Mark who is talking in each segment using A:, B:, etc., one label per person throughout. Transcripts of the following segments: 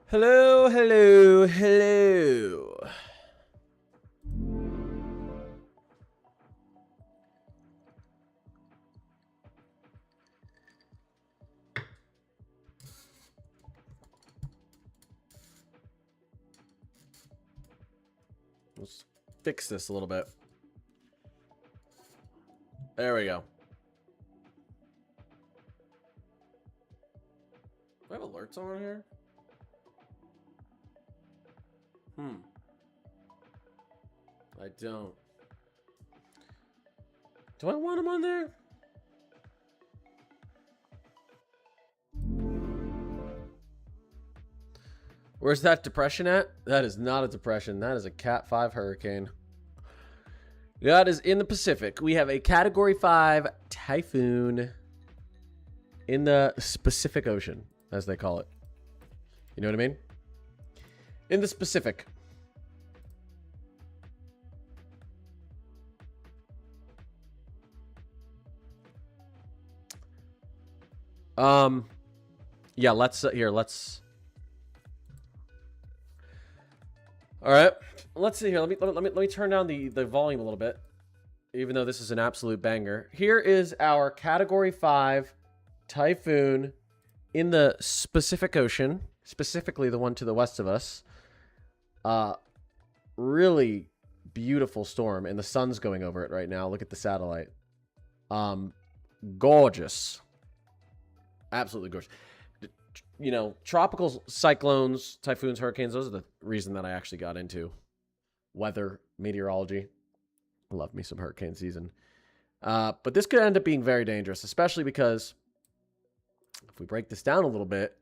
A: Hello, hello, hello. Let's fix this a little bit. There we go. Do I have alerts on here? I don't. Do I want them on there? Where's that depression at? That is not a depression. That is a Cat 5 hurricane. That is in the Pacific. We have a Category 5 typhoon in the Pacific Ocean, as they call it. You know what I mean? In the Pacific. Yeah, let's all right, let's see here. Let me turn down the volume a little bit, even though this is an absolute banger. Here is our Category 5 typhoon in the Pacific Ocean, specifically the one to the west of us. Really beautiful storm, and the sun's going over it right now. Look at the satellite. Gorgeous. Absolutely gorgeous. You know, tropical cyclones, typhoons, hurricanes, those are the reason that I actually got into weather, meteorology. I love me some hurricane season. But this could end up being very dangerous, especially because if we break this down a little bit,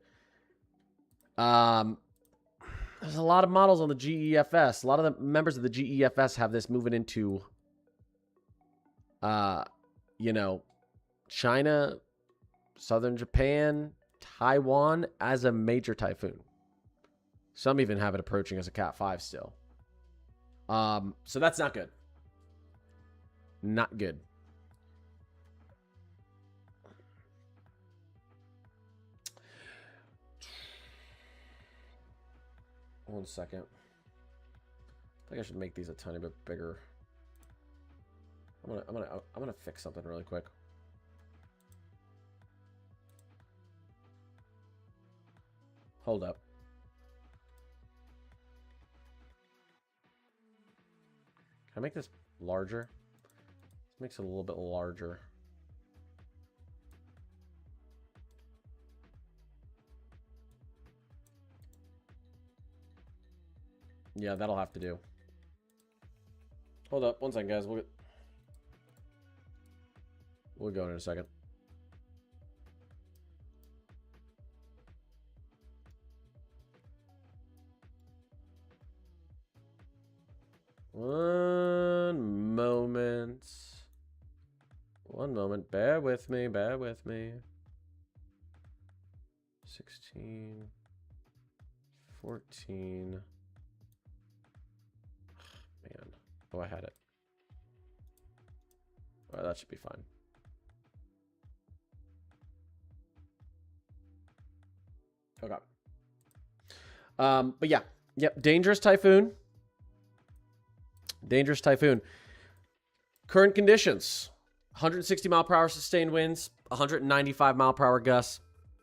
A: there's a lot of models on the GEFS. A lot of the members of the GEFS have this moving into, you know, China, southern Japan, Taiwan as a major typhoon. Some even have it approaching as a Cat 5 still. So that's not good. Not good. One second. I think I should make these a tiny bit bigger. I'm gonna fix something really quick. Hold up. Can I make this larger? This makes it a little bit larger. Yeah, that'll have to do. Hold up. One second, guys. We'll go in a second. One moment. One moment. Bear with me. Bear with me. 16. 14. Man. Oh, I had it. All right, that should be fine. Okay. But yeah. Yep. Dangerous typhoon. Dangerous typhoon. Current conditions. 160 mile per hour sustained winds. 195 mile per hour gusts.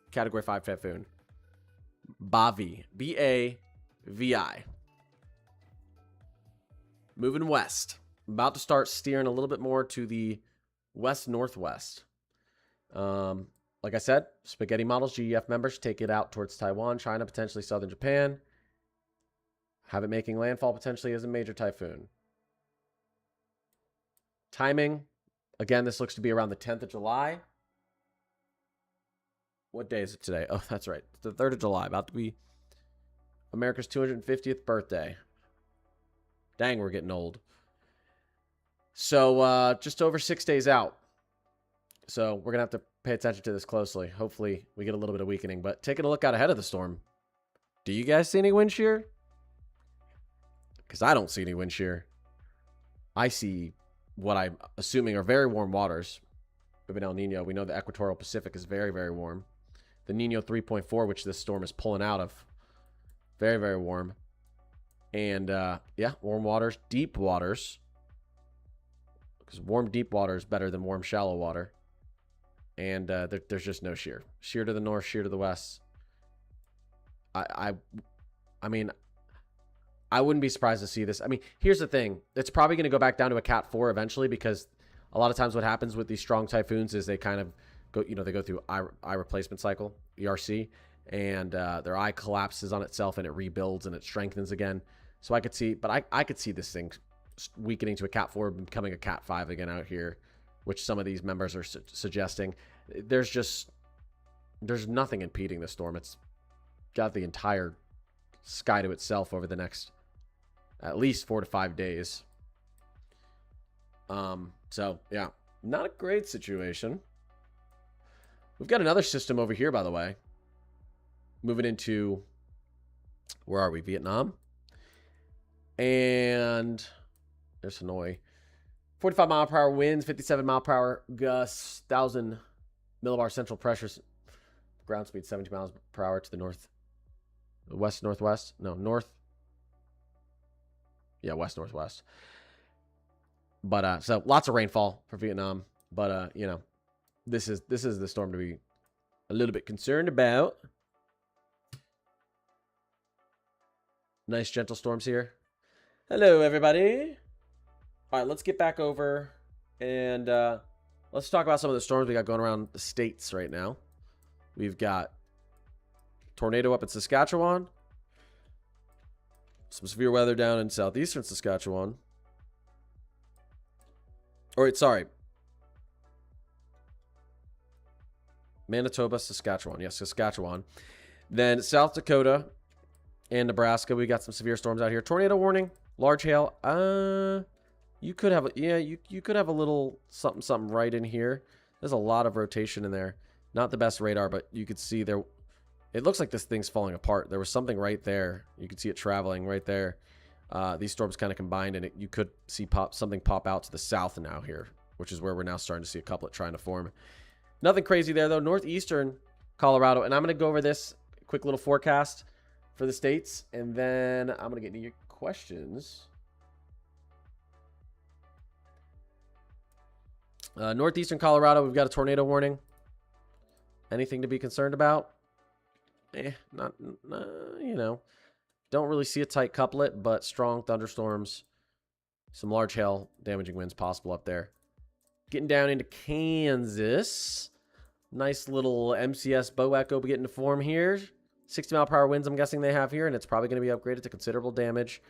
A: Category 5 typhoon. Bavi. B-A-V-I. Moving west. About to start steering a little bit more to the west-northwest. Like I said, Spaghetti Models, GEF members, take it out towards Taiwan, China, potentially southern Japan. Have it making landfall potentially as a major typhoon. Timing. Again, this looks to be around the 10th of July. What day is it today? Oh, that's right. It's the 3rd of July. About to be America's 250th birthday. Dang, we're getting old. So, just over 6 days out. So, we're going to have to pay attention to this closely. Hopefully, we get a little bit of weakening. But taking a look out ahead of the storm. Do you guys see any wind shear? Because I don't see any wind shear. I see what I'm assuming are very warm waters. We have an El Nino. We know the equatorial Pacific is very, very warm. The Nino 3.4, which this storm is pulling out of, Very, very warm. And, yeah, warm waters, deep waters. Because warm, deep water is better than warm, shallow water. And there's just no shear. Shear to the north, shear to the west. I mean, I wouldn't be surprised to see this. I mean, here's the thing. It's probably going to go back down to a Cat 4 eventually, because a lot of times what happens with these strong typhoons is they kind of go, they go through eye replacement cycle, ERC, and their eye collapses on itself and it rebuilds and it strengthens again. So I could see, but I could see this thing weakening to a Cat 4, becoming a Cat 5 again out here, which some of these members are suggesting. There's nothing impeding the storm. It's got the entire sky to itself over the next at least 4 to 5 days. So yeah, not a great situation. We've got another system over here, by the way, moving into, where are we? Vietnam. And there's Hanoi. 45 mile per hour winds, 57 mile per hour gusts, 1,000 millibar central pressures, ground speed 70 miles per hour to the north, west northwest. No, north. Yeah, west northwest. But so lots of rainfall for Vietnam. But this is the storm to be a little bit concerned about. Nice gentle storms here. Hello, everybody. All right, let's get back over and let's talk about some of the storms we got going around the states right now. We've got tornado up in Saskatchewan. Some severe weather down in southeastern Saskatchewan. All right, sorry. Manitoba, Saskatchewan. Yes, Saskatchewan. Then South Dakota and Nebraska, we got some severe storms out here. Tornado warning, large hail. You could have, you could have a little something right in here. There's a lot of rotation in there. Not the best radar, but you could see there. It looks like this thing's falling apart. There was something right there. You could see it traveling right there. These storms kind of combined, and you could see something pop out to the south now here, which is where we're now starting to see a couplet trying to form. Nothing crazy there, though. Northeastern Colorado, and I'm going to go over this quick little forecast for the states, and then I'm going to get into your questions. Northeastern Colorado, we've got a tornado warning. Anything to be concerned about? Not, don't really see a tight couplet, but strong thunderstorms, some large hail, damaging winds possible up there. Getting down into Kansas. Nice little MCS bow echo getting to form here. 60 mile per hour winds I'm guessing they have here, and it's probably going to be upgraded to considerable damage.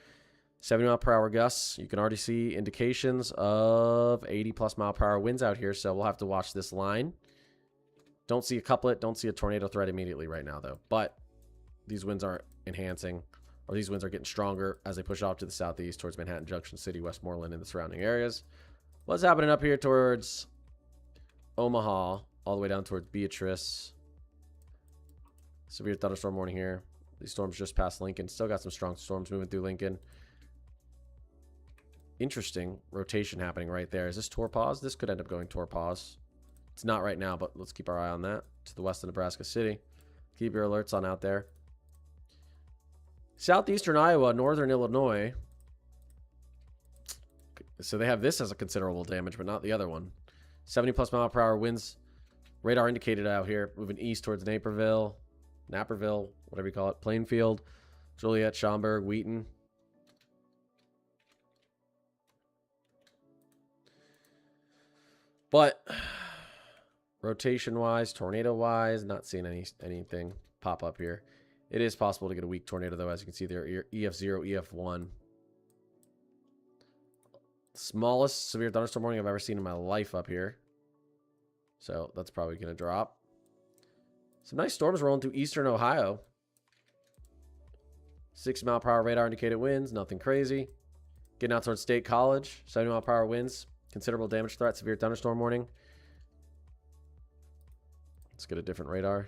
A: 70 mile per hour gusts. You can already see indications of 80 plus mile per hour winds out here, so we'll have to watch this line. Don't see a couplet, don't see a tornado threat immediately right now, though. But these winds are enhancing, or these winds are getting stronger as they push off to the southeast towards Manhattan Junction City, Westmoreland, and the surrounding areas. What's happening up here towards Omaha, all the way down towards Beatrice. Severe thunderstorm warning here. These storms just passed Lincoln. Still got some strong storms moving through Lincoln. Interesting rotation happening right there. Is this Torpause? This could end up going Torpause. It's not right now, but let's keep our eye on that. To the west of Nebraska City. Keep your alerts on out there. Southeastern Iowa, northern Illinois. So they have this as a considerable damage, but not the other one. 70 plus mile per hour winds. Radar indicated out here. Moving east towards Naperville, whatever you call it. Plainfield, Joliet, Schaumburg, Wheaton. But rotation-wise, tornado-wise, not seeing anything pop up here. It is possible to get a weak tornado, though, as you can see there. EF0, EF1. Smallest severe thunderstorm warning I've ever seen in my life up here. So that's probably going to drop. Some nice storms rolling through eastern Ohio. 60 mile per hour radar indicated winds. Nothing crazy. Getting out towards State College. 70 mile per hour winds. Considerable damage threat. Severe thunderstorm warning. Let's get a different radar.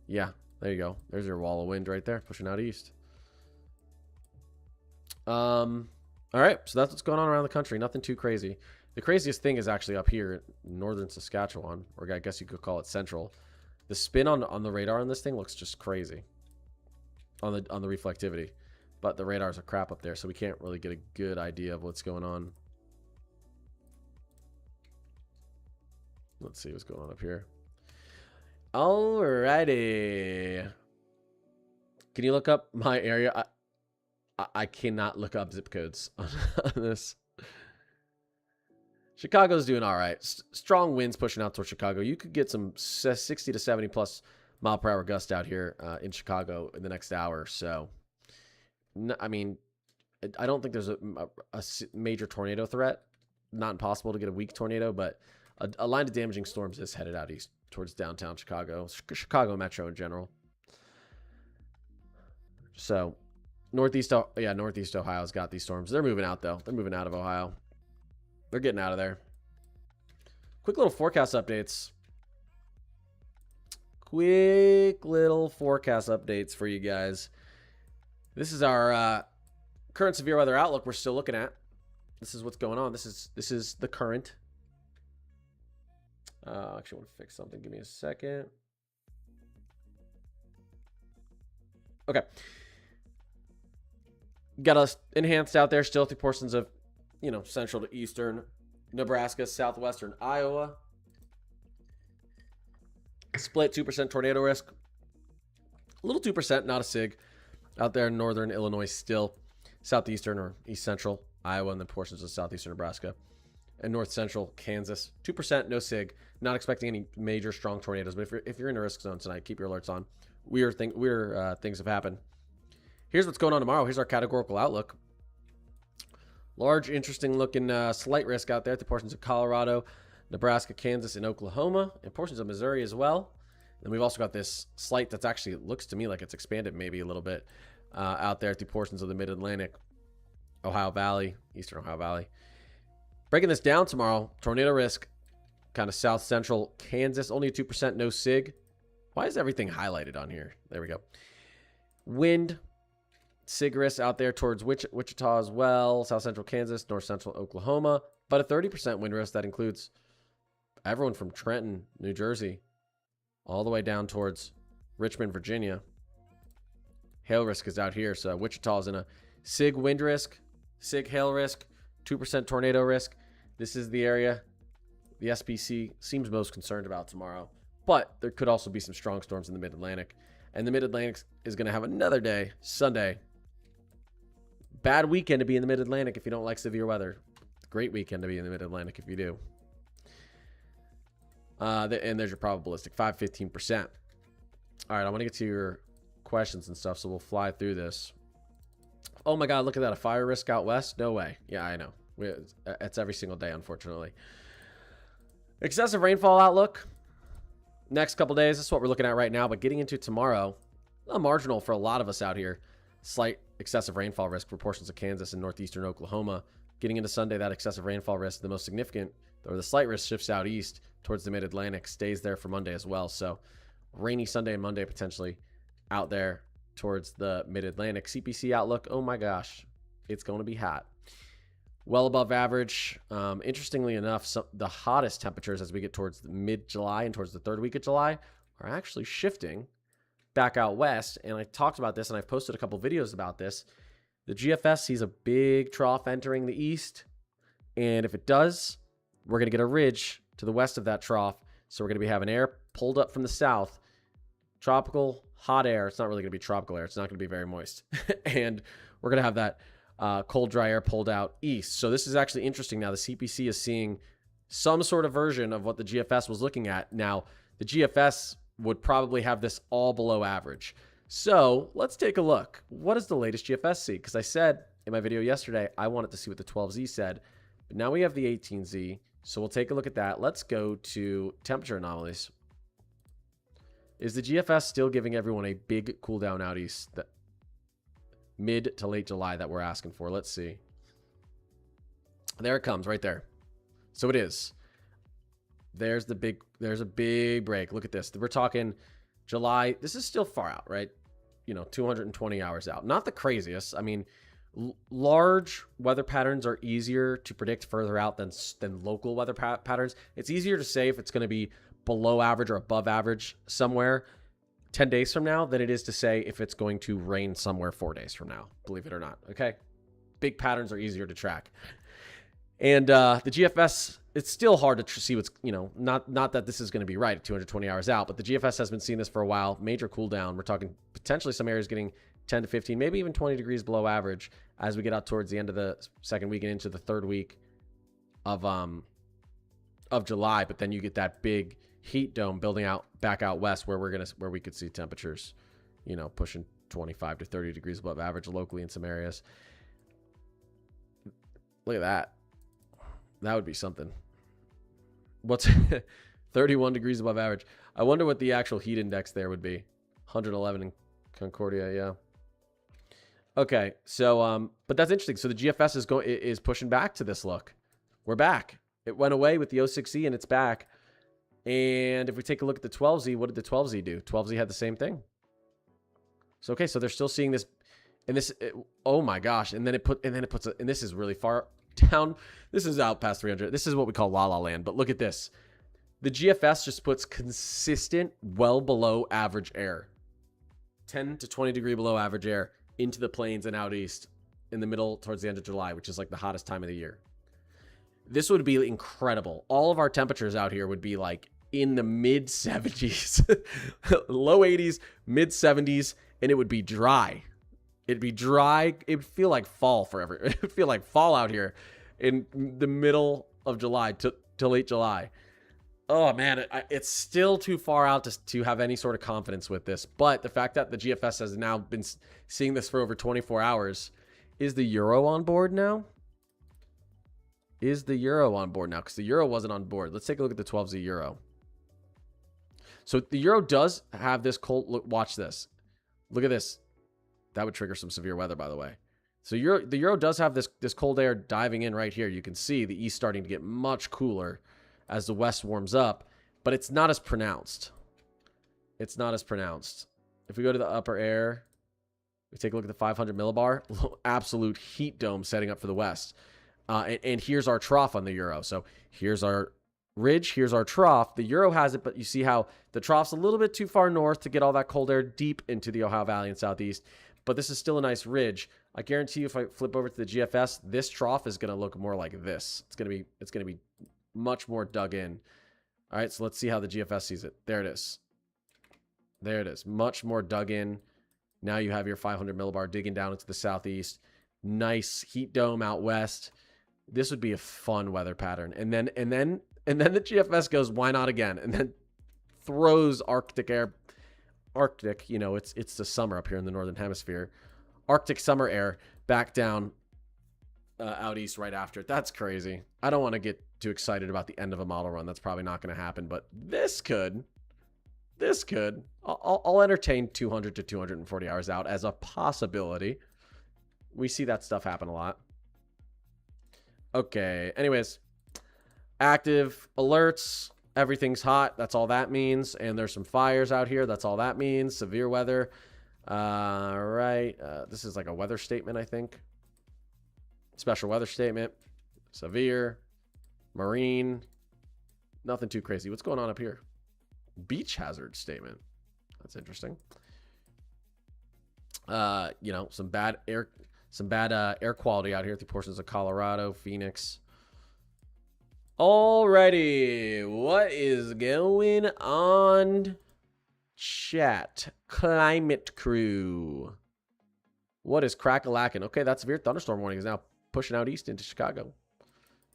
A: Yeah, there you go. There's your wall of wind right there. Pushing out east. All right, so that's what's going on around the country. Nothing too crazy. The craziest thing is actually up here in northern Saskatchewan, or I guess you could call it central. The spin on the radar on this thing looks just crazy. on the reflectivity. But the radars are crap up there, so we can't really get a good idea of what's going on. Let's see what's going on up here. Alrighty. Can you look up my area? I cannot look up zip codes on this. Chicago's doing all right. Strong winds pushing out towards Chicago. You could get some 60 to 70 plus mile per hour gust out here in Chicago in the next hour. So, I mean, I don't think there's a major tornado threat. Not impossible to get a weak tornado, but a line of damaging storms is headed out east towards downtown Chicago, Chicago Metro in general. So, Northeast Ohio's got these storms. They're moving out, though. They're moving out of Ohio. They're getting out of there. Quick little forecast updates. Quick little forecast updates for you guys. This is our current severe weather outlook we're still looking at. This is what's going on. This is the current. Actually, I want to fix something. Give me a second. Okay. Got us enhanced out there still through portions of, you know, central to eastern Nebraska, southwestern Iowa. Split 2% tornado risk. A little 2%, not a SIG. Out there in northern Illinois still. Southeastern or east central Iowa and then portions of southeastern Nebraska. And north central Kansas. 2%, no SIG. Not expecting any major strong tornadoes. But if you're in a risk zone tonight, keep your alerts on. Weird things have happened. Here's what's going on tomorrow. Here's our categorical outlook. Large, interesting looking slight risk out there at the portions of Colorado, Nebraska, Kansas, and Oklahoma, and portions of Missouri as well. And we've also got this slight that's actually, it looks to me like it's expanded maybe a little bit out there at the portions of the Mid-Atlantic, Ohio Valley, Eastern Ohio Valley. Breaking this down tomorrow, tornado risk, kind of south central Kansas, only a 2%, no SIG. Why is everything highlighted on here? There we go. Wind, SIG risk out there towards Wichita as well, south central Kansas, north central Oklahoma, but a 30% wind risk that includes everyone from Trenton, New Jersey, all the way down towards Richmond, Virginia. Hail risk is out here, so Wichita is in a SIG wind risk, SIG hail risk, 2% tornado risk. This is the area the SPC seems most concerned about tomorrow, but there could also be some strong storms in the Mid-Atlantic, and the Mid-Atlantic is going to have another day, Sunday. Bad weekend to be in the Mid-Atlantic if you don't like severe weather. Great weekend to be in the Mid-Atlantic if you do. And there's your probabilistic, 5-15%. All right, I want to get to your questions and stuff, so we'll fly through this. Oh my God, look at that. A fire risk out west? No way. Yeah, I know. It's every single day, unfortunately. Excessive rainfall outlook. Next couple days, this is what we're looking at right now, but getting into tomorrow, a marginal for a lot of us out here. Slight excessive rainfall risk for portions of Kansas and northeastern Oklahoma. Getting into Sunday, that excessive rainfall risk, the most significant, or the slight risk shifts out east towards the Mid-Atlantic, stays there for Monday as well. So rainy Sunday and Monday potentially out there towards the Mid-Atlantic. CPC outlook, oh my gosh, it's going to be hot. Well above average. Interestingly enough, the hottest temperatures as we get towards mid-July and towards the third week of July are actually shifting back out west. And I talked about this and I've posted a couple videos about this. The GFS sees a big trough entering the east. And if it does, we're going to get a ridge to the west of that trough. So we're going to be having air pulled up from the south. Tropical, hot air. It's not really going to be tropical air. It's not going to be very moist. And we're going to have that cold, dry air pulled out east. So this is actually interesting now. The CPC is seeing some sort of version of what the GFS was looking at. Now, the GFS would probably have this all below average. So let's take a look. What does the latest GFS see? Because I said in my video yesterday, I wanted to see what the 12Z said. But now we have the 18Z. So we'll take a look at that. Let's go to temperature anomalies. Is the GFS still giving everyone a big cool down out east? That mid to late July that we're asking for. Let's see. There it comes right there. So it is. There's a big break. Look at this. We're talking July. This is still far out, right? You know, 220 hours out. Not the craziest. I mean, large weather patterns are easier to predict further out than local weather patterns. It's easier to say if it's going to be below average or above average somewhere. 10 days from now than it is to say if it's going to rain somewhere 4 days from now, believe it or not. Okay. Big patterns are easier to track. And the GFS, it's still hard to see what's, not that this is going to be right at 220 hours out, but the GFS has been seeing this for a while. Major cool down. We're talking potentially some areas getting 10 to 15, maybe even 20 degrees below average as we get out towards the end of the second week and into the third week of July. But then you get that big heat dome building out back out west where we could see temperatures, pushing 25 to 30 degrees above average locally in some areas. Look at that. That would be something. What's 31 degrees above average? I wonder what the actual heat index there would be. 111 in Concordia, yeah. Okay, so but that's interesting. So the GFS is pushing back to this look. We're back. It went away with the 06Z and it's back. And if we take a look at the 12Z, what did the 12Z do? 12Z had the same thing. So okay, so they're still seeing this, and oh my gosh, and then it puts, and this is really far down. This is out past 300. This is what we call la la land. But look at this. The GFS just puts consistent, well below average air, 10 to 20 degree below average air into the plains and out east in the middle towards the end of July, which is like the hottest time of the year. This would be incredible. All of our temperatures out here would be like in the mid 70s, low 80s, mid 70s, and it would be dry. It'd be dry. It would feel like fall forever. It would feel like fall out here in the middle of July to late July. Oh man, it's still too far out to have any sort of confidence with this. But the fact that the GFS has now been seeing this for over 24 hours, is the Euro on board now? Is the Euro on board now? Because the Euro wasn't on board. Let's take a look at the 12Z Euro. So the Euro does have this cold look. Watch this. Look at this. That would trigger some severe weather, by the way. So the Euro does have this cold air diving in right here. You can see the east starting to get much cooler as the west warms up, but it's not as pronounced. It's not as pronounced. If we go to the upper air, we take a look at the 500 millibar, absolute heat dome setting up for the west. And here's our trough on the Euro. So here's our ridge, here's our trough. The Euro has it, but you see how the trough's a little bit too far north to get all that cold air deep into the Ohio Valley and southeast. But this is still a nice ridge. I guarantee you if I flip over to the GFS, this trough is going to look more like this. It's going to be much more dug in. All right, so let's see how the GFS sees it. There it is. There it is. Much more dug in. Now you have your 500 millibar digging down into the southeast. Nice heat dome out west. This would be a fun weather pattern. And then the GFS goes, why not again? And then throws Arctic air. Arctic, it's the summer up here in the northern hemisphere. Arctic summer air back down out east right after it. That's crazy. I don't want to get too excited about the end of a model run. That's probably not going to happen, but this could. I'll entertain 200 to 240 hours out as a possibility. We see that stuff happen a lot. Okay, anyways, active alerts. Everything's hot. That's all that means. And there's some fires out here. That's all that means. Severe weather. All right. This is like a weather statement, I think. Special weather statement. Severe. Marine. Nothing too crazy. What's going on up here? Beach hazard statement. That's interesting. Some bad air quality out here through portions of Colorado, Phoenix. Alrighty, what is going on, chat? Climate crew. What is crack-a-lackin'? Okay, that severe thunderstorm warning is now pushing out east into Chicago.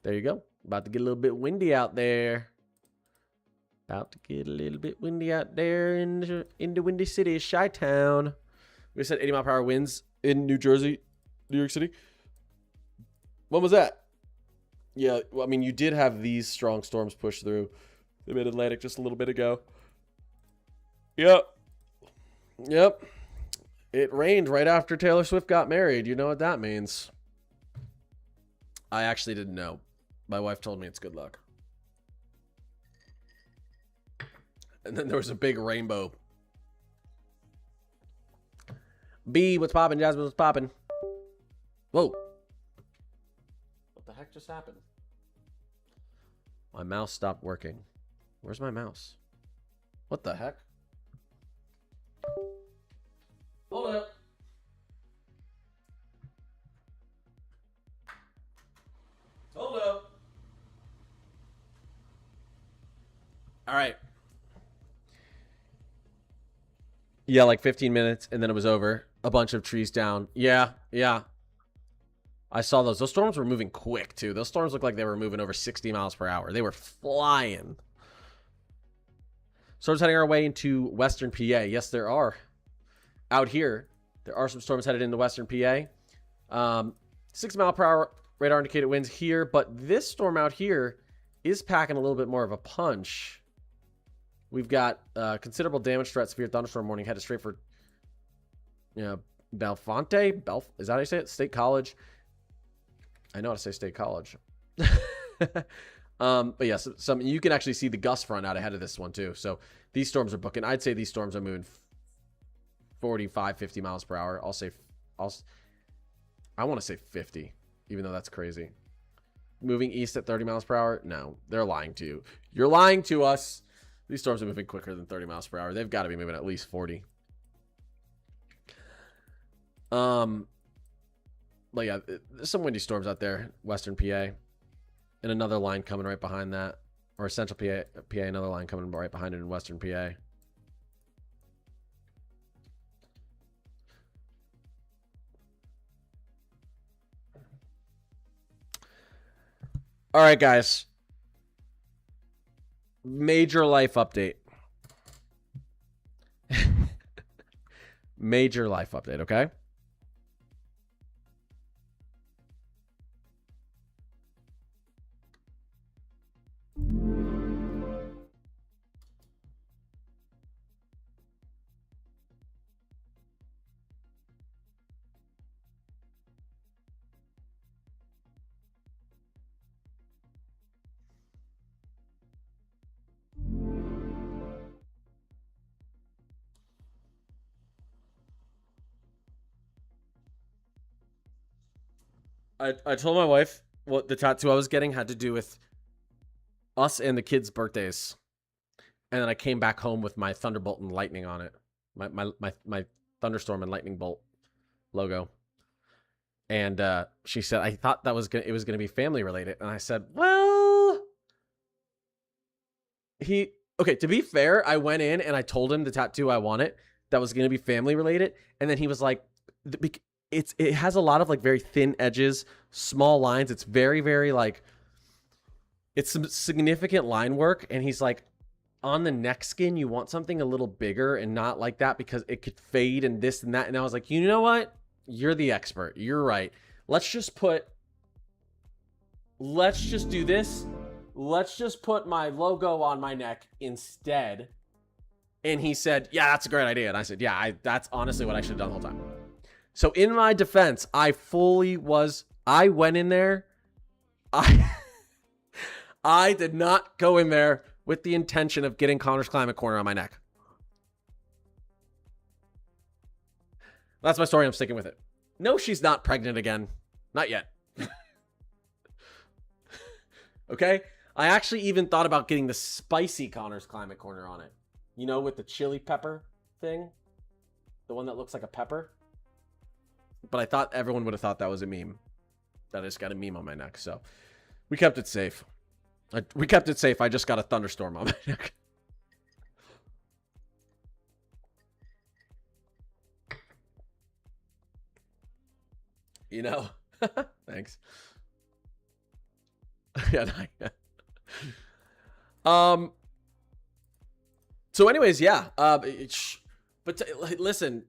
A: There you go. About to get a little bit windy out there. About to get a little bit windy out there in the Windy City, Chi-Town. We said 80 mile per hour winds in New Jersey, New York City. When was that? Yeah, well, I mean, you did have these strong storms push through the mid-Atlantic just a little bit ago. Yep. It rained right after Taylor Swift got married. You know what that means. I actually didn't know. My wife told me it's good luck. And then there was a big rainbow. B, what's poppin'? Jasmine, what's poppin'? Whoa. What the heck just happened? My mouse stopped working. Where's my mouse? What the heck? All right. Yeah, like 15 minutes, and then it was over. A bunch of trees down. Yeah, yeah. I saw those. Those storms were moving quick, too. Those storms looked like they were moving over 60 miles per hour. They were flying. Storms heading our way into western PA. Yes, there are. Out here, there are some storms headed into western PA. 6 mile per hour radar indicated winds here, but this storm out here is packing a little bit more of a punch. We've got considerable damage threat, severe thunderstorm warning headed straight for Belfonte. Is that how you say it? State College. I know how to say State College. But yes, some you can actually see the gust front out ahead of this one too. So these storms are booking. I'd say these storms are moving 45, 50 miles per hour. I want to say 50, even though that's crazy. Moving east at 30 miles per hour? No, they're lying to you. You're lying to us. These storms are moving quicker than 30 miles per hour. They've got to be moving at least 40. But yeah, there's some windy storms out there, western PA. And another line coming right behind that. Or central PA, another line coming right behind it in western PA. All right, guys. Major life update. Major life update, okay? I told my wife what the tattoo I was getting had to do with us and the kids' birthdays. And then I came back home with my Thunderbolt and Lightning on it. My Thunderstorm and Lightning Bolt logo. And she said, I thought it was gonna be family related. And I said, well, okay, to be fair, I went in and I told him the tattoo I wanted that was gonna be family related. And then he was like, it has a lot of like very thin edges, small lines. It's very, very like, it's some significant line work. And he's like, on the neck skin, you want something a little bigger and not like that because it could fade and this and that. And I was like, you know what? You're the expert. You're right. Let's just do this. Let's just put my logo on my neck instead. And he said, yeah, that's a great idea. And I said, yeah, that's honestly what I should have done the whole time. So in my defense, I went in there. I did not go in there with the intention of getting Connor's Climate Corner on my neck. That's my story. I'm sticking with it. No, she's not pregnant again. Not yet. Okay? I actually even thought about getting the spicy Connor's Climate Corner on it. You know, with the chili pepper thing? The one that looks like a pepper? But I thought everyone would have thought that was a meme. That I just got a meme on my neck. So we kept it safe. We kept it safe. I just got a thunderstorm on my neck. You know? Thanks. Yeah. So anyways, yeah. But listen,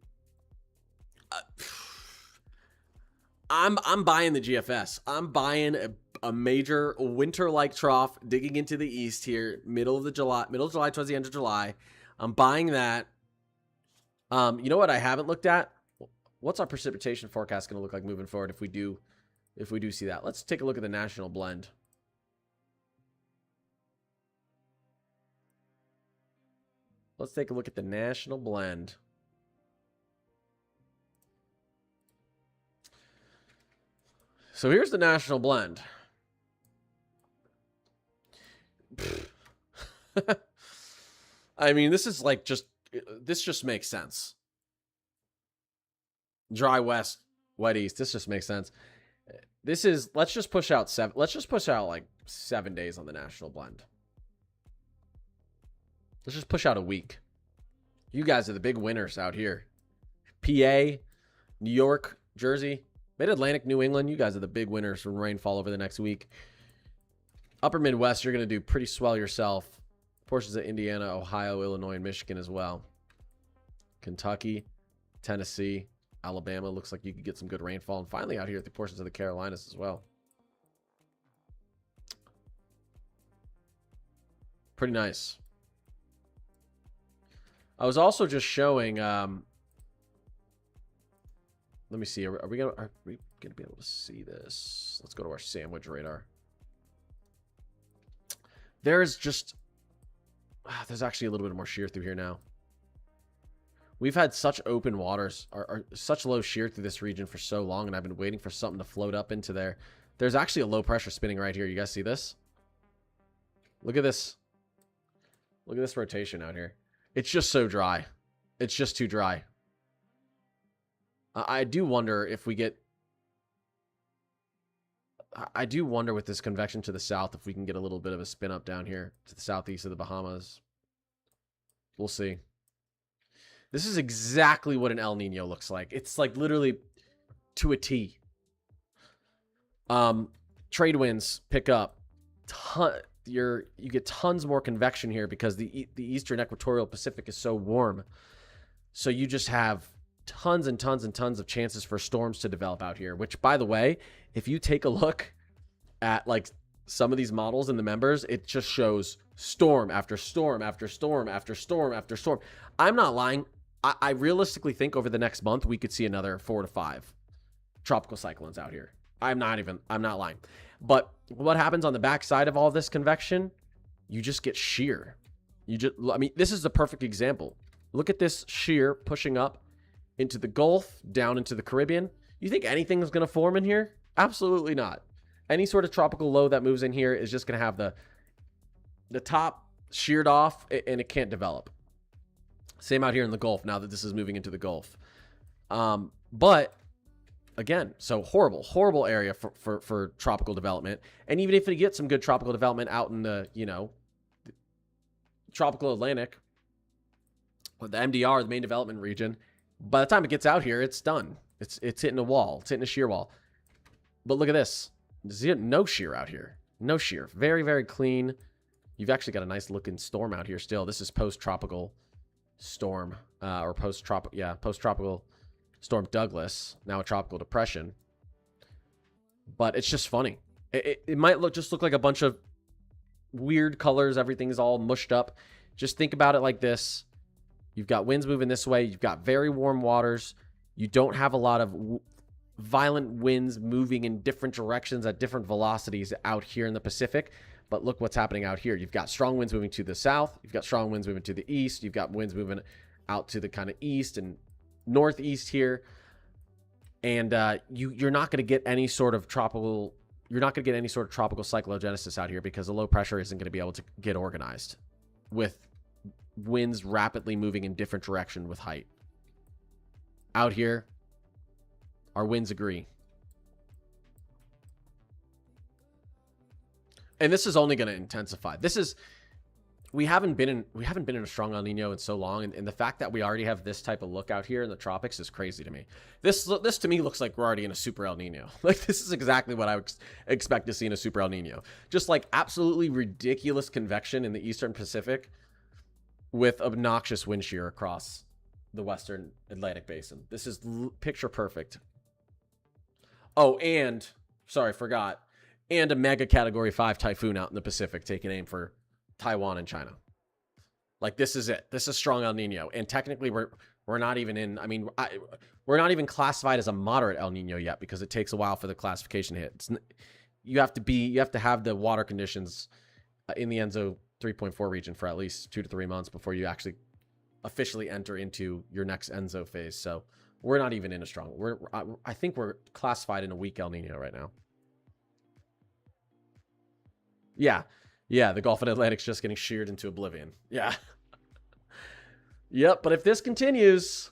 A: I'm buying the GFS. I'm buying a major winter-like trough digging into the east here, middle of July towards the end of July. I'm buying that. You know what I haven't looked at? What's our precipitation forecast going to look like moving forward if we do see that? Let's take a look at the national blend. Let's take a look at the national blend. So here's the national blend. I mean, this is like this just makes sense. Dry west, wet east. This just makes sense. Let's just push out like 7 days on the national blend. Let's just push out a week. You guys are the big winners out here. PA, New York, Jersey, Mid-Atlantic, New England. You guys are the big winners from rainfall over the next week. Upper Midwest, you're going to do pretty swell yourself. Portions of Indiana, Ohio, Illinois, and Michigan as well. Kentucky, Tennessee, Alabama. Looks like you could get some good rainfall. And finally out here, the portions of the Carolinas as well. Pretty nice. I was also just showing... let me see. Are we gonna be able to see this? Let's go to our sandwich radar. There's just... there's actually a little bit more shear through here now. We've had such open waters, or such low shear through this region for so long, and I've been waiting for something to float up into there. There's actually a low pressure spinning right here. You guys see this? Look at this. Look at this rotation out here. It's just so dry. It's just too dry. I do wonder if we get... I do wonder with this convection to the south if we can get a little bit of a spin up down here to the southeast of the Bahamas. We'll see. This is exactly what an El Nino looks like. It's like literally to a T. Trade winds pick up. You get tons more convection here because the eastern equatorial Pacific is so warm. So you just have tons and tons and tons of chances for storms to develop out here, which, by the way, if you take a look at like some of these models in the members, it just shows storm after storm after storm after storm after storm. I'm not lying. I realistically think over the next month we could see another 4 to 5 tropical cyclones out here. I'm not lying. But what happens on the backside of all this convection? You just get shear. I mean, this is the perfect example. Look at this shear pushing up into the Gulf, down into the Caribbean. You think anything is going to form in here? Absolutely not. Any sort of tropical low that moves in here is just going to have the top sheared off, and it can't develop. Same out here in the Gulf now that this is moving into the Gulf. But again, so horrible area for tropical development. And even if you get some good tropical development out in the, tropical Atlantic, or the MDR, the main development region, by the time it gets out here, it's done. It's hitting a wall. It's hitting a shear wall. But look at this. No shear out here. No shear. Very, very clean. You've actually got a nice looking storm out here still. This is post-tropical storm, or post-tropical storm Douglas, now a tropical depression. But it's just funny. It might look like a bunch of weird colors. Everything's all mushed up. Just think about it like this. You've got winds moving this way. You've got very warm waters. You don't have a lot of violent winds moving in different directions at different velocities out here in the Pacific. But look what's happening out here. You've got strong winds moving to the south. You've got strong winds moving to the east. You've got winds moving out to the kind of east and northeast here. And you're not going to get any sort of tropical... You're not going to get any sort of tropical cyclogenesis out here because the low pressure isn't going to be able to get organized with winds rapidly moving in different direction with height. Out here, our winds agree. And this is only going to intensify. We haven't been in a strong El Nino in so long, and the fact that we already have this type of look out here in the tropics is crazy to me. This to me looks like we're already in a super El Nino. Like, this is exactly what I would expect to see in a super El Nino. Just like absolutely ridiculous convection in the eastern Pacific with obnoxious wind shear across the western Atlantic basin. This is picture perfect. Oh, and sorry, forgot. And a mega category 5 typhoon out in the Pacific taking aim for Taiwan and China. Like, this is it. This is strong El Nino. And technically we're not even in, we're not even classified as a moderate El Nino yet because it takes a while for the classification to hit. You have to have the water conditions in the ENSO 3.4 region for at least 2 to 3 months before you actually officially enter into your next ENSO phase. So we're not even in a strong, I think we're classified in a weak El Nino right now. Yeah, the Gulf and Atlantic's just getting sheared into oblivion. Yeah. Yep, but if this continues,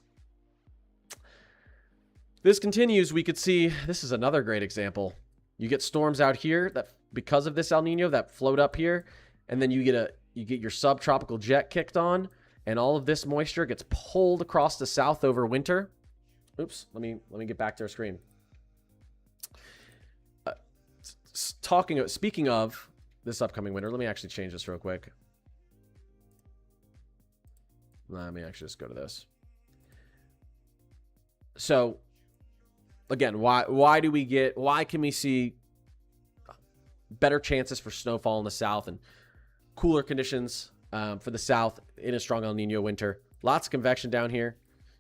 A: we could see, this is another great example. You get storms out here that, because of this El Nino, that float up here, and then you get You get your subtropical jet kicked on, and all of this moisture gets pulled across the south over winter. Oops, let me get back to our screen. Speaking of this upcoming winter, let me actually change this real quick. Let me actually just go to this. So, again, why can we see better chances for snowfall in the south and cooler conditions for the south in a strong El Nino winter? Lots of convection down here.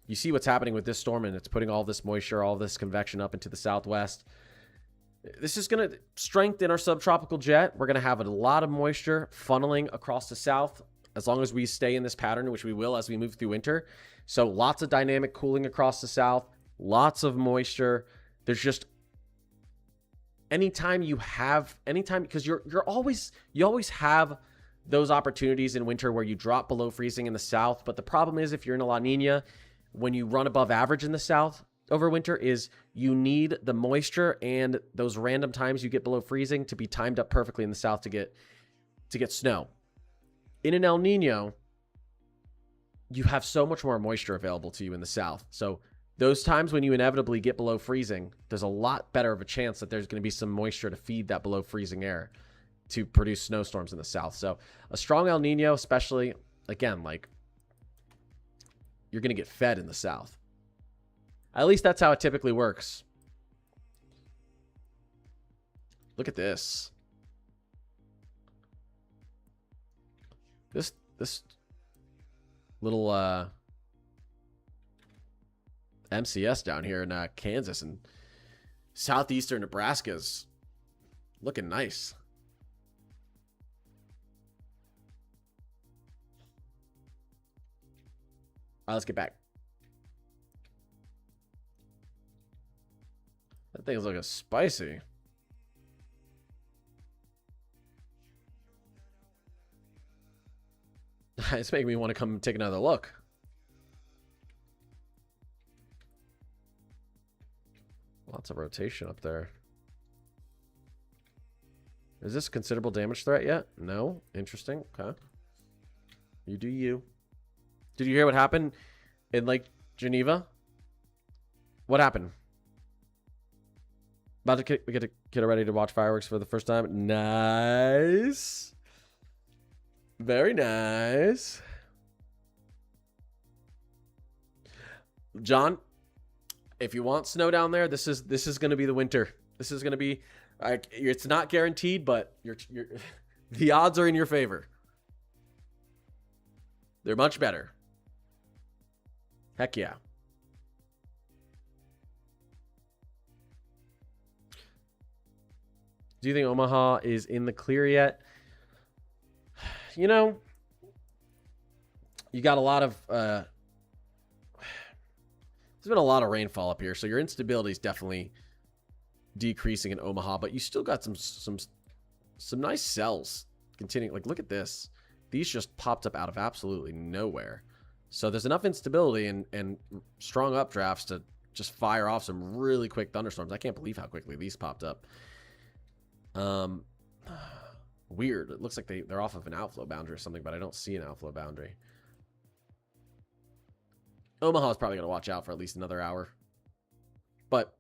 A: You see what's happening with this storm, and it's putting all this moisture, all this convection up into the southwest. This is going to strengthen our subtropical jet. We're going to have a lot of moisture funneling across the south as long as we stay in this pattern, which we will as we move through winter. So lots of dynamic cooling across the south, lots of moisture. There's just anytime, because you always have those opportunities in winter where you drop below freezing in the south. But the problem is, if you're in a La Nina, when you run above average in the south over winter, is you need the moisture and those random times you get below freezing to be timed up perfectly in the south to get snow. In an El Nino, you have so much more moisture available to you in the south. So those times when you inevitably get below freezing, there's a lot better of a chance that there's going to be some moisture to feed that below freezing air to produce snowstorms in the south. So a strong El Nino, especially, again, like, you're going to get fed in the south. At least that's how it typically works. Look at this. This little MCS down here in Kansas and southeastern Nebraska is looking nice. All right, let's get back. That thing's looking spicy. It's making me want to come take another look. Lots of rotation up there. Is this considerable damage threat yet? No? Interesting. Okay. You do you. Did you hear what happened in Lake Geneva? What happened? About to get ready to watch fireworks for the first time. Nice. Very nice. John, if you want snow down there, this is going to be the winter. This is going to be, it's not guaranteed, but the odds are in your favor. They're much better. Heck yeah. Do you think Omaha is in the clear yet? You know, you got a lot of there's been a lot of rainfall up here, so your instability is definitely decreasing in Omaha, but you still got some nice cells continuing. Like, look at this. These just popped up out of absolutely nowhere. So there's enough instability and strong updrafts to just fire off some really quick thunderstorms. I can't believe how quickly these popped up. Weird. It looks like they're off of an outflow boundary or something, but I don't see an outflow boundary. Omaha's probably going to watch out for at least another hour. But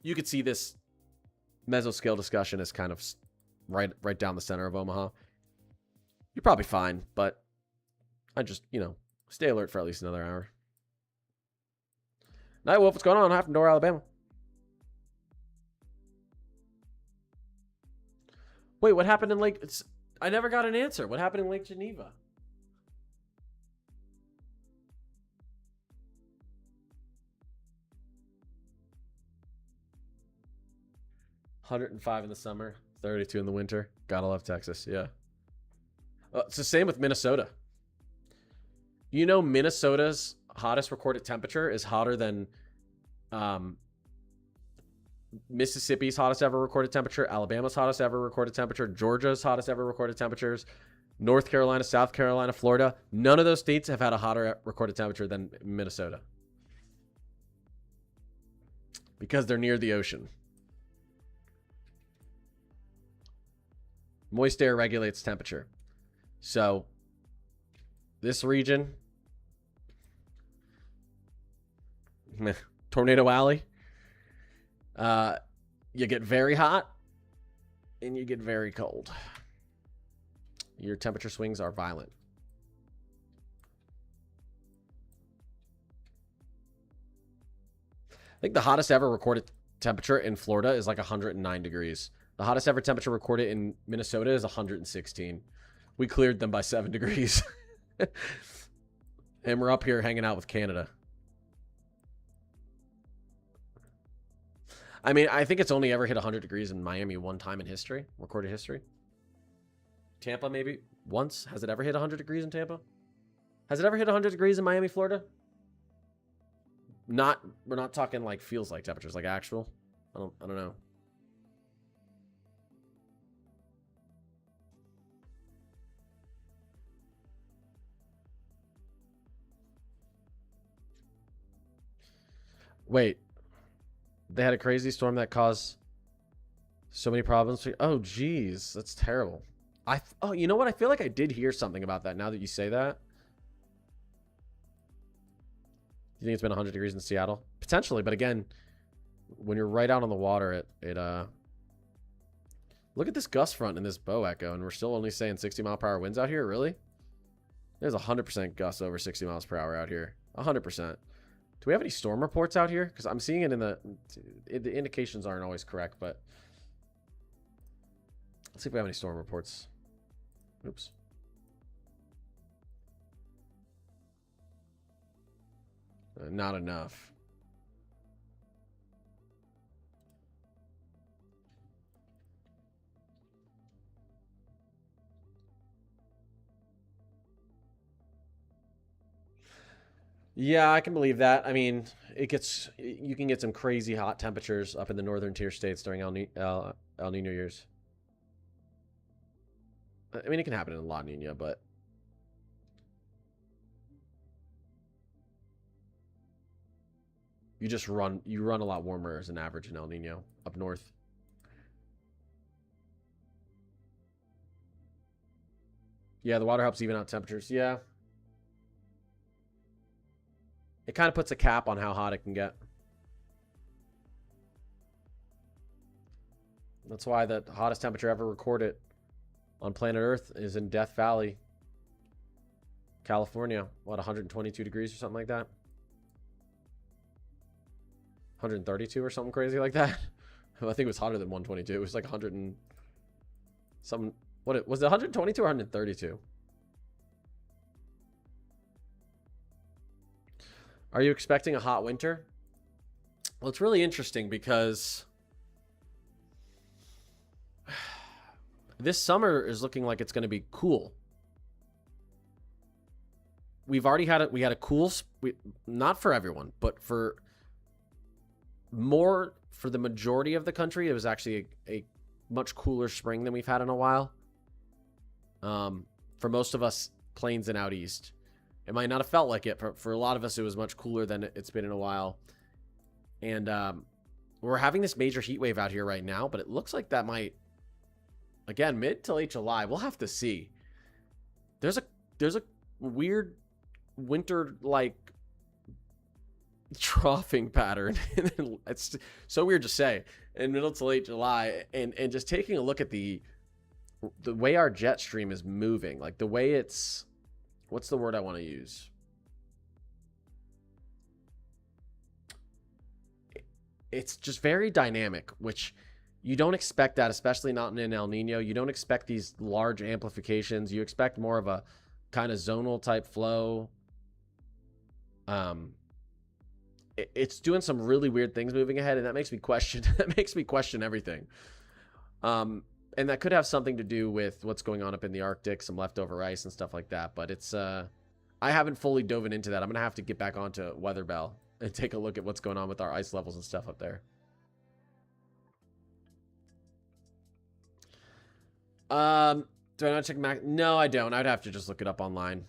A: you could see this mesoscale discussion is kind of right down the center of Omaha. You're probably fine, but I just, stay alert for at least another hour. Night Wolf, what's going on? Half Door, Alabama. Wait, what happened in Lake... I never got an answer. What happened in Lake Geneva? $105 in the summer, 32 in the winter. Gotta love Texas, yeah. It's the same with Minnesota. You know, Minnesota's hottest recorded temperature is hotter than Mississippi's hottest ever recorded temperature, Alabama's hottest ever recorded temperature, Georgia's hottest ever recorded temperatures, North Carolina, South Carolina, Florida. None of those states have had a hotter recorded temperature than Minnesota. Because they're near the ocean. Moist air regulates temperature. So this region, Tornado Alley, you get very hot and you get very cold. Your temperature swings are violent. I think the hottest ever recorded temperature in Florida is like 109 degrees. The hottest ever temperature recorded in Minnesota is 116. We cleared them by 7 degrees. And we're up here hanging out with Canada. I mean, I think it's only ever hit 100 degrees in Miami one time in history, recorded history. Tampa, maybe once. Has it ever hit 100 degrees in Tampa? Has it ever hit 100 degrees in Miami, Florida? We're not talking like feels like temperatures, like actual. I don't know. Wait. They had a crazy storm that caused so many problems. Oh, geez. That's terrible. Oh, you know what? I feel like I did hear something about that now that you say that. You think it's been 100 degrees in Seattle? Potentially, but again, when you're right out on the water, look at this gust front and this bow echo, and we're still only saying 60-mile-per-hour winds out here? Really? There's 100% gusts over 60 miles per hour out here. 100%. Do we have any storm reports out here? Because I'm seeing it in the indications aren't always correct, but let's see if we have any storm reports. Oops. Not enough. Yeah, I can believe that. I mean, you can get some crazy hot temperatures up in the northern tier states during El Nino years. I mean, it can happen in La Nina, but you run a lot warmer as an average in El Nino up north. Yeah, the water helps even out temperatures. Yeah. It kind of puts a cap on how hot it can get. That's why the hottest temperature ever recorded on planet Earth is in Death Valley, California. What, 122 degrees or something like that? 132 or something crazy like that? I think it was hotter than 122. It was like 100 and something. What was it, 122 or 132? Are you expecting a hot winter? Well, it's really interesting because this summer is looking like it's going to be cool. We've already had we had a cool, not for everyone, but for the majority of the country, it was actually a much cooler spring than we've had in a while. For most of us, plains and out east. It might not have felt like it. For a lot of us, it was much cooler than it's been in a while. And we're having this major heat wave out here right now, but it looks like that might, again, mid to late July. We'll have to see. There's a weird winter-like troughing pattern. It's so weird to say. In middle to late July. And just taking a look at the way our jet stream is moving. Like the way it's... What's the word I want to use? It's just very dynamic, which you don't expect that, especially not in El Nino. You don't expect these large amplifications. You expect more of a kind of zonal type flow. It's doing some really weird things moving ahead, and that makes me question everything. And that could have something to do with what's going on up in the Arctic, some leftover ice and stuff like that. But it's, I haven't fully dove into that. I'm going to have to get back onto WeatherBell and take a look at what's going on with our ice levels and stuff up there. Do I not check Mac? No, I don't. I'd have to just look it up online.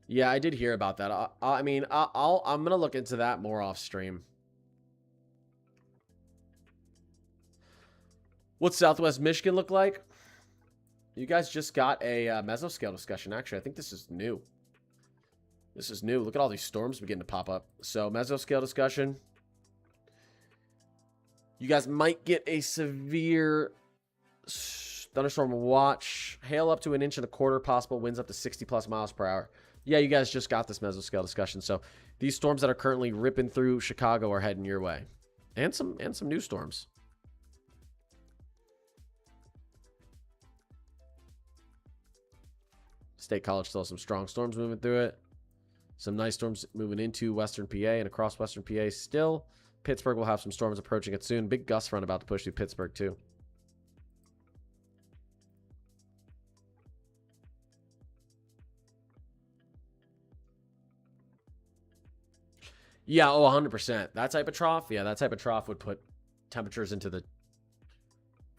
A: Yeah, I did hear about that. I mean, I'm going to look into that more off stream. What's Southwest Michigan look like? You guys just got a mesoscale discussion. Actually, I think this is new. This is new. Look at all these storms beginning to pop up. So, mesoscale discussion. You guys might get a severe thunderstorm watch. Hail up to 1.25 inches, possible. Winds up to 60+ miles per hour. Yeah, you guys just got this mesoscale discussion. So, these storms that are currently ripping through Chicago are heading your way. And some new storms. State College still has some strong storms moving through it. Some nice storms moving into Western PA and across Western PA still. Pittsburgh will have some storms approaching it soon. Big gust front about to push through Pittsburgh too. Yeah, oh, 100%. That type of trough, yeah, that type of trough would put temperatures into the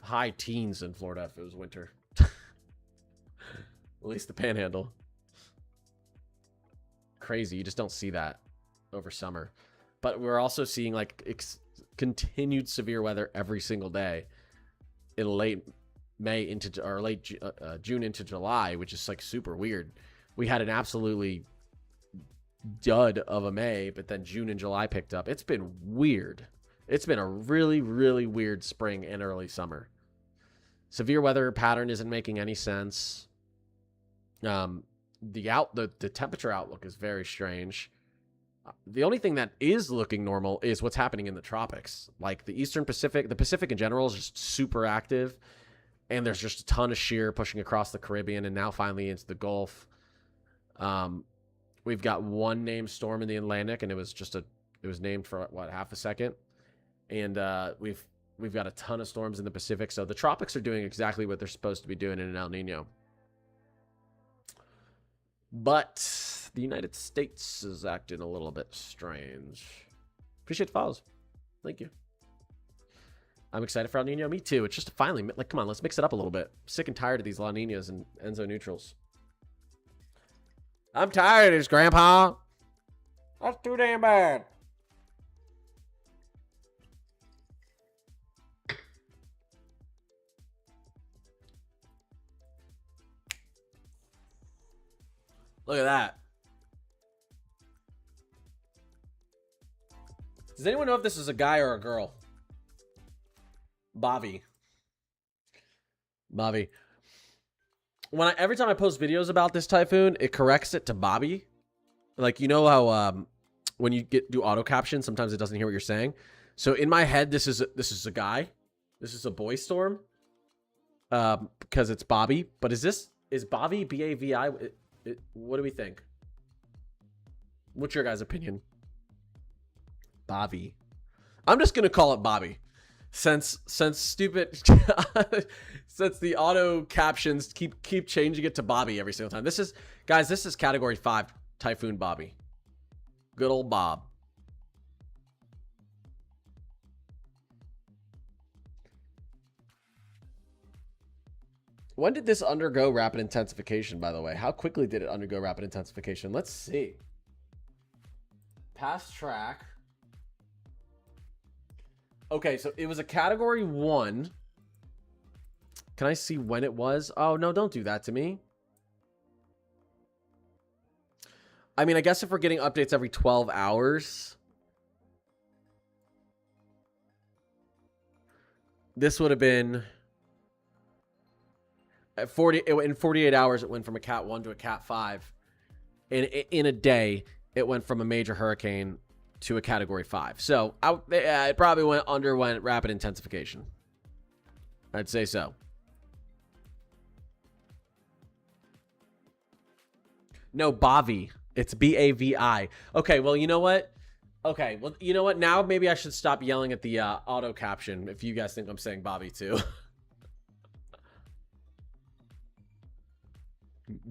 A: high teens in Florida if it was winter. At least the panhandle. Crazy. You just don't see that over summer. But we're also seeing like continued severe weather every single day in late May into or late June into July, which is like super weird. We had an absolutely dud of a May, but then June and July picked up. It's been weird. It's been a really, really weird spring and early summer. Severe weather pattern isn't making any sense. The temperature outlook is very strange. The only thing that is looking normal is what's happening in the tropics. Like the Eastern Pacific, the Pacific in general is just super active, and there's just a ton of shear pushing across the Caribbean and now finally into the Gulf. We've got one named storm in the Atlantic, and it was named for what, half a second, and we've got a ton of storms in the Pacific. So the tropics are doing exactly what they're supposed to be doing in an El Nino. But the United States is acting a little bit strange. Appreciate the follows. Thank you. I'm excited for El Nino. Me too. It's just finally, like, come on, let's mix it up a little bit. I'm sick and tired of these La Ninas and Enzo neutrals. I'm tired of this, Grandpa. That's too damn bad. Look at that. Does anyone know if this is a guy or a girl? Bobby. Every time I post videos about this typhoon, it corrects it to Bobby. Like, you know how when you do auto caption, sometimes it doesn't hear what you're saying. So in my head, this is a guy. This is a boy storm. Because it's Bobby. But is Bobby B-A-V-I? What do we think? What's your guys' opinion? Bobby. I'm just gonna call it Bobby, since stupid, since the auto captions keep changing it to Bobby every single time. This is Category 5 Typhoon Bobby. Good old Bob. When did this undergo rapid intensification, by the way? How quickly did it undergo rapid intensification? Let's see. Past track. Okay, so it was a Category 1. Can I see when it was? Oh, no, don't do that to me. I mean, I guess if we're getting updates every 12 hours, this would have been... in 48 hours, it went from a Cat 1 to a Cat 5. In a day, it went from a major hurricane to a Category 5. So it probably underwent rapid intensification. I'd say so. No, Bavi. It's B-A-V-I. Okay, well, you know what? Okay, well, you know what? Now maybe I should stop yelling at the auto caption if you guys think I'm saying Bobby too.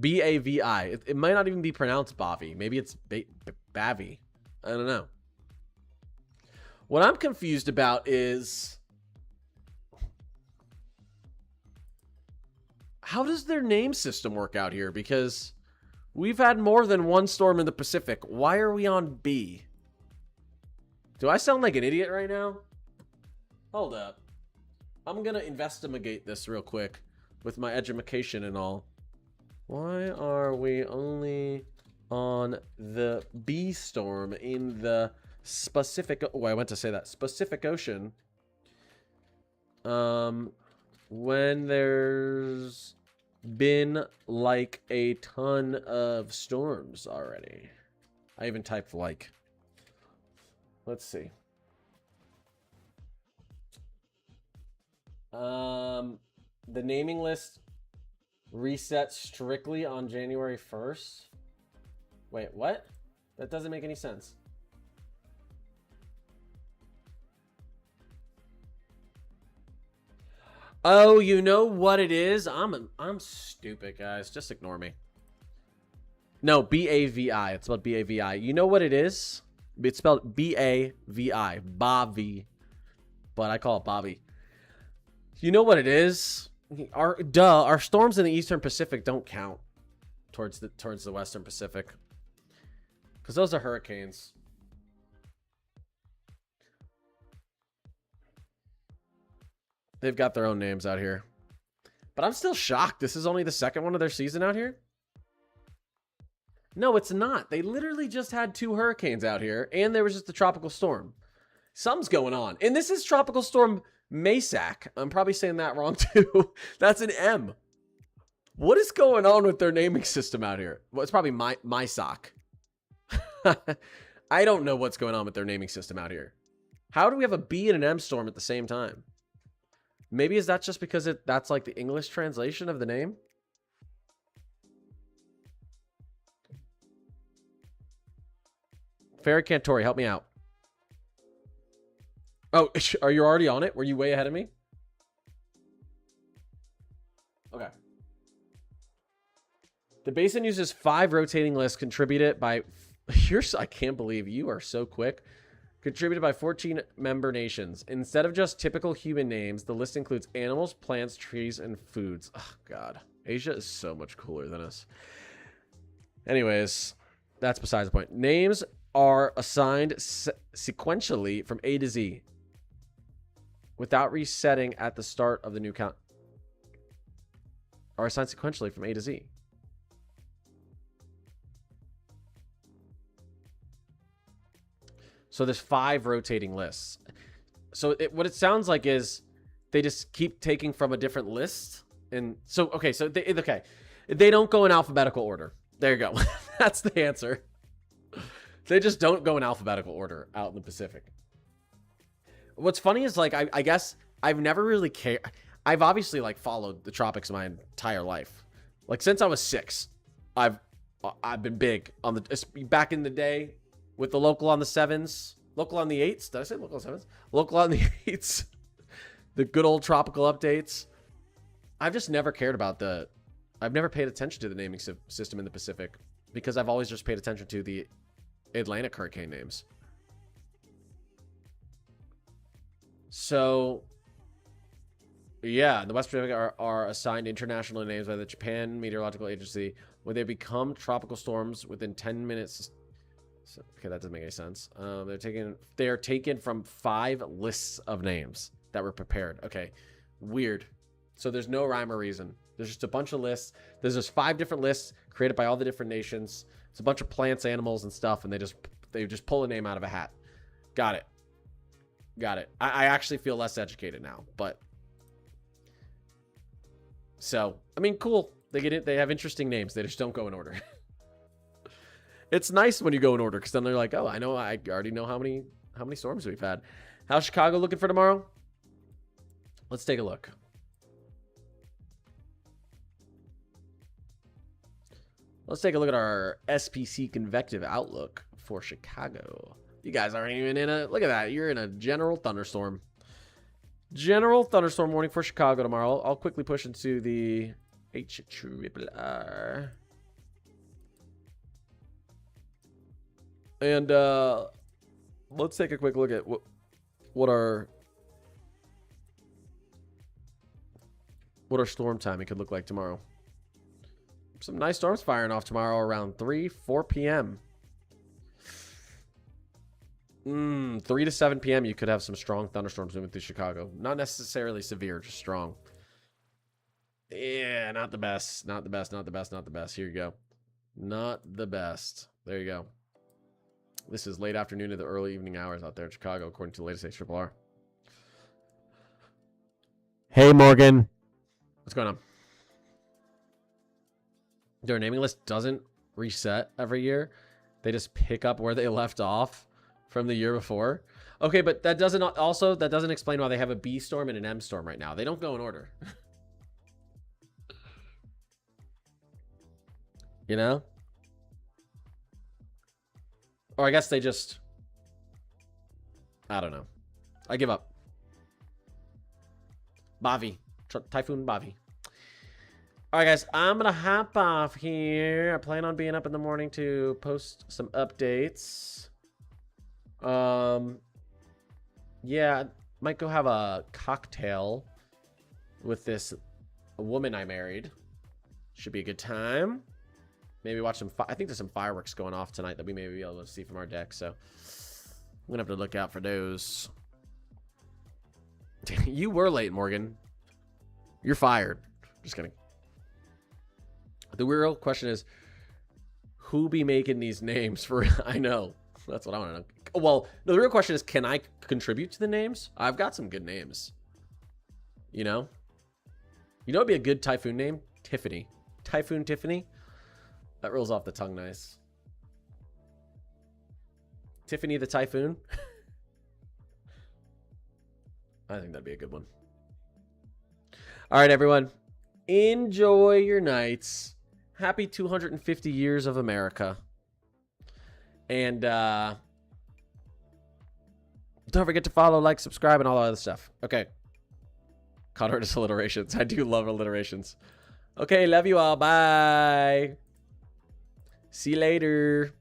A: B-A-V-I. It might not even be pronounced Bavi. Maybe it's Bavi. I don't know. What I'm confused about is... how does their name system work out here? Because we've had more than one storm in the Pacific. Why are we on B? Do I sound like an idiot right now? Hold up. I'm gonna investigate this real quick with my education and all. Why are we only on the B storm in the Pacific? Oh, I went to say that Pacific Ocean. When there's been like a ton of storms already. I even typed like. Let's see. The naming list resets strictly on January 1st. Wait, what? That doesn't make any sense. Oh, you know what it is? I'm stupid, guys. Just ignore me. No, B-A-V-I. It's spelled B-A-V-I. You know what it is? It's spelled B-A-V-I. Bobby. But I call it Bobby. You know what it is? Our storms in the Eastern Pacific don't count towards the Western Pacific. Because those are hurricanes. They've got their own names out here. But I'm still shocked. This is only the second one of their season out here? No, it's not. They literally just had 2 hurricanes out here, and there was just a tropical storm. Something's going on. And this is Tropical Storm Maysak. I'm probably saying that wrong, too. That's an M. What is going on with their naming system out here? Well, it's probably Mysak. I don't know what's going on with their naming system out here. How do we have a B and an M storm at the same time? Maybe is that just because that's like the English translation of the name? Farrah Cantori, help me out. Oh, are you already on it? Were you way ahead of me? Okay. The basin uses 5 rotating lists contributed by... I can't believe you are so quick. Contributed by 14 member nations. Instead of just typical human names, the list includes animals, plants, trees, and foods. Oh, God. Asia is so much cooler than us. Anyways, that's besides the point. Names are assigned sequentially from A to Z without resetting at the start of the new count. Are assigned sequentially from A to Z. So there's 5 rotating lists. So what it sounds like is they just keep taking from a different list. And so, okay, so they don't go in alphabetical order. There you go. That's the answer. They just don't go in alphabetical order out in the Pacific. What's funny is, like, I guess I've never really cared. I've obviously, like, followed the tropics my entire life. Like, since I was 6, I've been big on the, back in the day with the local on the 7s, local on the 8s. Did I say local on 7s? Local on the 8s. The good old tropical updates. I've just never cared about I've never paid attention to the naming system in the Pacific because I've always just paid attention to the Atlantic hurricane names. So, yeah, the West Pacific are assigned international names by the Japan Meteorological Agency when they become tropical storms within 10 minutes. So, okay, that doesn't make any sense. They are taken from 5 lists of names that were prepared. Okay, weird. So there's no rhyme or reason. There's just a bunch of lists. There's just 5 different lists created by all the different nations. It's a bunch of plants, animals, and stuff, and they just pull a name out of a hat. Got it. I actually feel less educated now, but so I mean, cool. They get it. They have interesting names. They just don't go in order. It's nice when you go in order because then they're like, oh, I already know how many storms we've had. How's Chicago looking for tomorrow? Let's take a look. Let's take a look at our SPC convective outlook for Chicago. You guys aren't even in a... Look at that. You're in a general thunderstorm. General thunderstorm warning for Chicago tomorrow. I'll quickly push into the HRRR. And let's take a quick look at what our storm timing could look like tomorrow. Some nice storms firing off tomorrow around 4 p.m. 3 to 7 p.m. you could have some strong thunderstorms moving through Chicago. Not necessarily severe, just strong. Yeah, not the best. Not the best, not the best, not the best. Here you go. Not the best. There you go. This is late afternoon to the early evening hours out there in Chicago, according to the latest HRRR. Hey, Morgan. What's going on? Their naming list doesn't reset every year. They just pick up where they left off from the year before. Okay, but that doesn't explain why they have a B storm and an M storm right now. They don't go in order. You know? Or I guess they just... I don't know. I give up. Bavi. Typhoon Bavi. Alright, guys. I'm going to hop off here. I plan on being up in the morning to post some updates. Yeah. Might go have a cocktail with this woman I married. Should be a good time. Maybe watch some... I think there's some fireworks going off tonight that we may be able to see from our deck. So, I'm going to have to look out for those. You were late, Morgan. You're fired. Just kidding. The real question is, who be making these names for... I know. That's what I want to know. Well, the real question is, can I contribute to the names? I've got some good names. You know? You know what would be a good typhoon name? Tiffany. Typhoon Tiffany? That rolls off the tongue nice. Tiffany the Typhoon. I think that'd be a good one. All right, everyone. Enjoy your nights. Happy 250 years of America. And don't forget to follow, like, subscribe, and all that other stuff. Okay. Connor does alliterations. I do love alliterations. Okay, love you all. Bye. See you later.